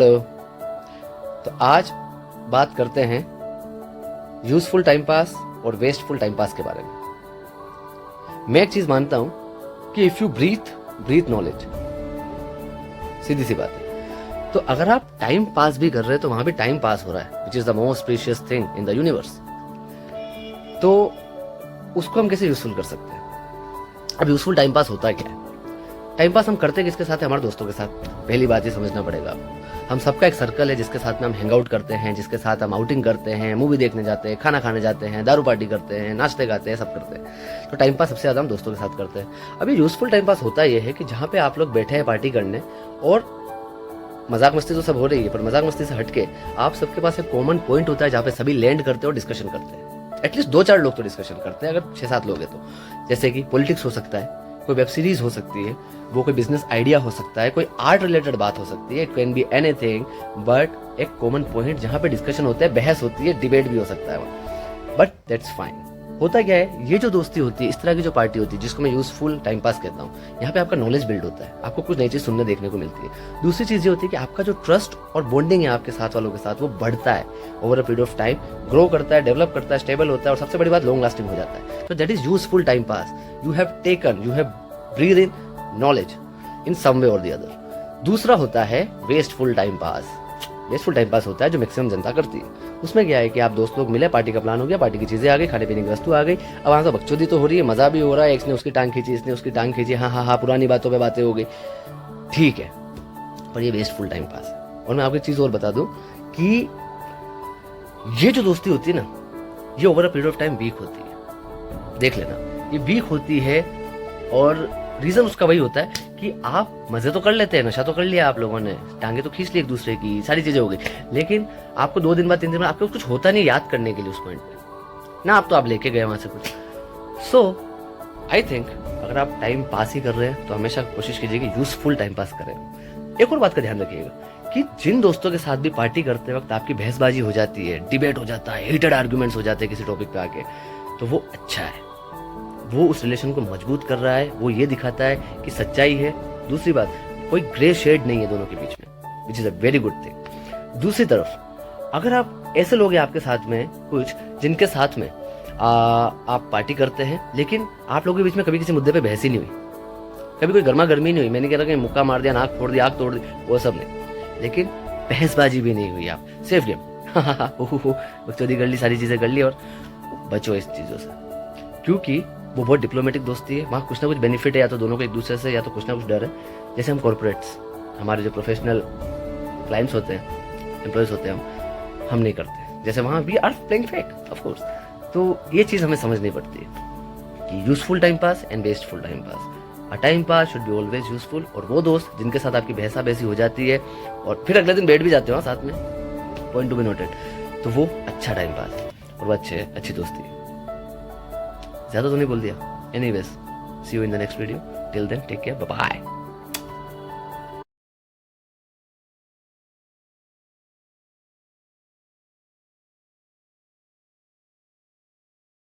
Hello. तो आज बात करते हैं यूजफुल टाइम पास और वेस्टफुल टाइम पास के बारे में। मैं एक चीज मानता हूं कि इफ यू ब्रीथ नॉलेज, सीधी सी बात है। तो अगर आप टाइम पास भी कर रहे हैं तो वहां भी टाइम पास हो रहा है, which is the most precious thing in the universe. तो उसको हम कैसे यूजफुल कर सकते हैं? अब यूजफुल टाइम पास होता है क्या है? टाइम पास हम करते किसके साथ है? हमारे दोस्तों के साथ। पहली बात ये समझना पड़ेगा आपको। हम सबका एक सर्कल है जिसके साथ में हम हैंग आउट करते हैं, जिसके साथ हम आउटिंग करते हैं, मूवी देखने जाते हैं, खाना खाने जाते हैं, दारू पार्टी करते हैं, नाचते गाते हैं, सब करते हैं। तो टाइम पास सबसे ज्यादा हम दोस्तों के साथ करते हैं। अभी यूजफुल टाइम पास होता यह है कि जहाँ पे आप लोग बैठे हैं पार्टी करने, और मजाक मस्ती तो सब हो रही है, पर मजाक मस्ती से हटके आप सबके पास एक कॉमन पॉइंट होता है जहाँ पे सभी लैंड करते हैं और डिस्कशन करते हैं। एटलीस्ट 2-4 लोग तो डिस्कशन करते हैं, अगर 6-7 लोग हैं तो। जैसे कि पॉलिटिक्स हो सकता है, कोई वेब सीरीज हो सकती है, वो कोई बिजनेस आइडिया हो सकता है, कोई आर्ट रिलेटेड बात हो सकती है, it can be anything, but एक कॉमन पॉइंट जहां पे डिस्कशन होता है, बहस होती है, डिबेट भी हो सकता है वहां। But that's fine. होता क्या है, ये जो दोस्ती होती है, इस तरह की जो पार्टी होती है, जिसको मैं यूजफुल टाइम पास कहता हूँ, यहाँ पे आपका नॉलेज बिल्ड होता है, आपको कुछ नई चीज सुनने देखने को मिलती है। दूसरी चीज ये होती है कि आपका जो ट्रस्ट और बॉन्डिंग है आपके साथ वालों के साथ, वो बढ़ता है over a period of time, grow करता है, डेवलप करता है, स्टेबल होता है, और सबसे बड़ी बात लॉन्ग लास्टिंग हो जाता है। तो that is useful time pass. You have breathe in knowledge in some way और द अदर। दूसरा होता है wasteful time pass. Wasteful time pass होता है जो मैक्सिमम जनता करती है। उसमें क्या है कि आप दोस्त लोग मिले, पार्टी का प्लान हो गया, पार्टी की चीजें आ गई, खाने पीने की वस्तु आ गई, अब वहां से बकचोदी तो हो रही है, मजा भी हो रहा है, इसने उसकी टांग खींची, इसने उसकी टांग खींची, हाँ हाँ हाँ, पुरानी बातों पे बातें हो गई, ठीक है, पर ये वेस्टफुल टाइम पास है। और मैं आपको एक चीज और बता दूं कि ये जो दोस्ती होती है ना, ये over a period of time weak होती है। देख लेना, ये वीक होती है, और रीजन उसका वही होता है कि आप मजे तो कर लेते हैं, नशा तो कर लिया आप लोगों ने, टांगे तो खींच ली एक दूसरे की, सारी चीजें हो गई, लेकिन आपको 2 दिन बाद 3 दिन बाद आपको कुछ होता नहीं याद करने के लिए उस पॉइंट पे ना, आप लेके गए वहां से कुछ। सो आई थिंक अगर आप टाइम पास ही कर रहे हैं तो हमेशा कोशिश कीजिए कि यूजफुल टाइम पास करें। एक और बात का ध्यान रखिएगा कि जिन दोस्तों के साथ भी पार्टी करते वक्त आपकी बहसबाजी हो जाती है, डिबेट हो जाता है, हीटेड आर्ग्यूमेंट्स हो जाते हैं किसी टॉपिक पे आके, तो वो अच्छा है, वो उस रिलेशन को मजबूत कर रहा है, वो ये दिखाता है कि सच्चाई है। दूसरी बात, कोई ग्रे शेड नहीं है दोनों के बीच में, which is a very good thing. दूसरी तरफ अगर आप ऐसे लोग हैं आपके साथ में कुछ, जिनके साथ में आप पार्टी करते हैं, लेकिन आप लोगों के बीच में कभी किसी मुद्दे पे बहस ही नहीं हुई, कभी कोई गर्मा गर्मी नहीं हुई, मैंने कह रहा कि मुक्का मार दिया, नाक फोड़ दिया, आग तोड़ दी, वो सब नहीं, लेकिन बहसबाजी भी नहीं हुई, आप सेफ गेम बकचोदी कर ली, सारी चीजें कर ली, और बचो इस चीजों से, क्योंकि वो बहुत डिप्लोमेटिक दोस्ती है। वहाँ कुछ ना कुछ बेनिफिट है, या तो दोनों को एक दूसरे से, या तो कुछ ना कुछ डर है। जैसे हम कॉर्पोरेट्स, हमारे जो प्रोफेशनल क्लाइंट्स होते हैं, एम्प्लॉयज होते हैं, हम नहीं करते। जैसे वहाँ we are playing fake of course. तो ये चीज़ हमें समझनी पड़ती है कि useful time pass and wasteful time pass. A time pass should be always useful, और वो दोस्त जिनके साथ आपकी बहसा बहसी हो जाती है और फिर अगले दिन बैठ भी जाते हो साथ में, पॉइंट टू बी नोटेड, तो वो अच्छा टाइम पास है और वो अच्छी दोस्ती है। ज्यादा तो नहीं बोल दिया। Anyways, see you in the next video. Till then take care, bye bye.